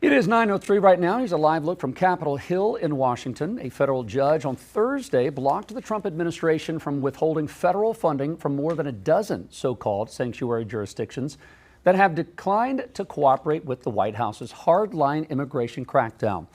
It is 9:03 right now. Here's a live look from Capitol Hill in Washington. A federal judge on Thursday blocked the Trump administration from withholding federal funding from more than a dozen so-called sanctuary jurisdictions that have declined to cooperate with the White House's hardline immigration crackdown.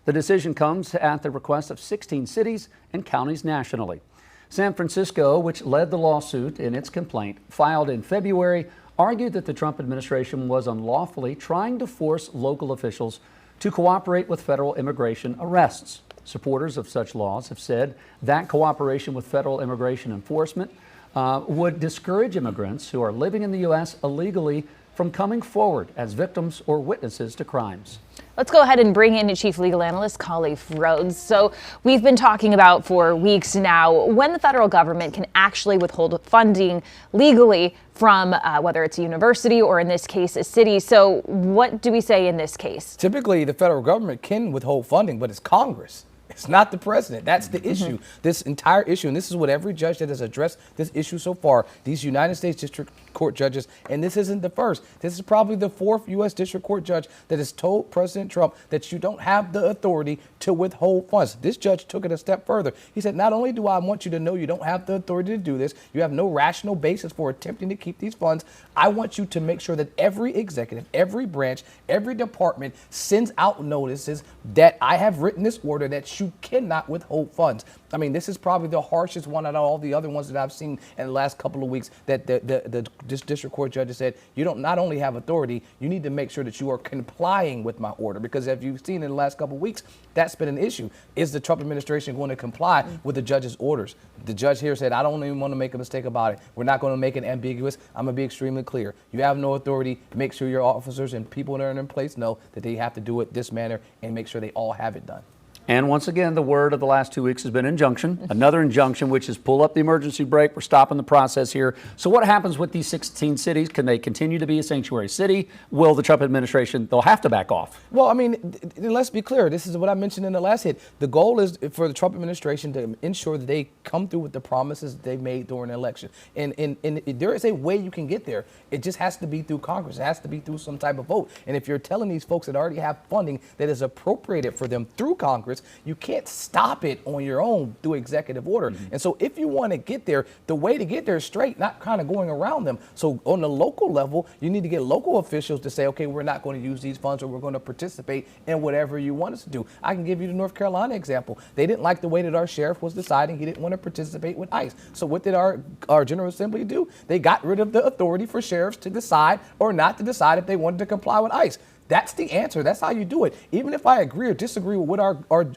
The decision comes at the request of 16 cities and counties nationally. San Francisco, which led the lawsuit in its complaint, filed in February, argued that the Trump administration was unlawfully trying to force local officials to cooperate with federal immigration arrests. Supporters of such laws have said that cooperation with federal immigration enforcement would discourage immigrants who are living in the U.S. illegally from coming forward as victims or witnesses to crimes. Let's go ahead and bring in Chief Legal Analyst Khalif Rhodes. So we've been talking about for weeks now when the federal government can actually withhold funding legally from whether it's a university or in this case a city. So what do we say in this case? Typically, the federal government can withhold funding, but it's Congress. It's not the president. That's the issue. This entire issue, and this is what every judge that has addressed this issue so far, these United States District Court judges, and this isn't the first. This is probably the fourth U.S. District Court judge that has told President Trump that you don't have the authority to withhold funds. This judge took it a step further. He said, not only do I want you to know you don't have the authority to do this, you have no rational basis for attempting to keep these funds, I want you to make sure that every executive, every branch, every department sends out notices that I have written this order that you cannot withhold funds. I mean, this is probably the harshest one out of all the other ones that I've seen in the last couple of weeks that this district court judge said, you don't not only have authority, you need to make sure that you are complying with my order. Because as you've seen in the last couple of weeks, that's been an issue. Is the Trump administration going to comply with the judge's orders? The judge here said, I don't even want to make a mistake about it. We're not going to make it ambiguous. I'm going to be extremely clear. You have no authority. Make sure your officers and people that are in place know that they have to do it this manner and make sure they all have it done. And once again, the word of the last 2 weeks has been injunction. Another injunction, which is pull up the emergency brake. We're stopping the process here. So what happens with these 16 cities? Can they continue to be a sanctuary city? Will the Trump administration, they'll have to back off? Well, I mean, let's be clear. This is what I mentioned in the last hit. The goal is for the Trump administration to ensure that they come through with the promises they made during the election. And there is a way you can get there. It just has to be through Congress. It has to be through some type of vote. And if you're telling these folks that already have funding that is appropriated for them through Congress, you can't stop it on your own through executive order. And so if you want to get there, the way to get there is straight, not kind of going around them. So on the local level, you need to get local officials to say, okay, we're not going to use these funds or we're going to participate in whatever you want us to do. I can give you the North Carolina example. They didn't like the way that our sheriff was deciding. He didn't want to participate with ICE. So what did our General Assembly do? They got rid of the authority for sheriffs to decide or not to decide if they wanted to comply with ICE. That's the answer. That's how you do it. Even if I agree or disagree with what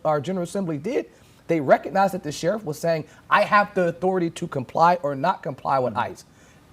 our General Assembly did, they recognized that the sheriff was saying, I have the authority to comply or not comply with ICE.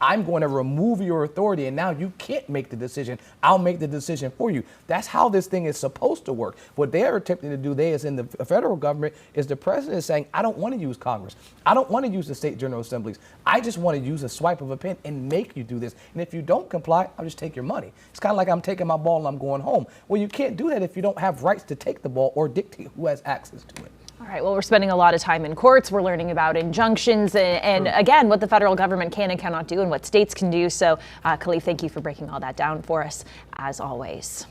I'm going to remove your authority, and now you can't make the decision. I'll make the decision for you. That's how this thing is supposed to work. What they're attempting to do there is in the federal government is the president is saying, I don't want to use Congress. I don't want to use the state general assemblies. I just want to use a swipe of a pen and make you do this. And if you don't comply, I'll just take your money. It's kind of like I'm taking my ball and I'm going home. Well, you can't do that if you don't have rights to take the ball or dictate who has access to it. All right, well, we're spending a lot of time in courts. We're learning about injunctions and again, what the federal government can and cannot do and what states can do. So, Khalif, thank you for breaking all that down for us, as always.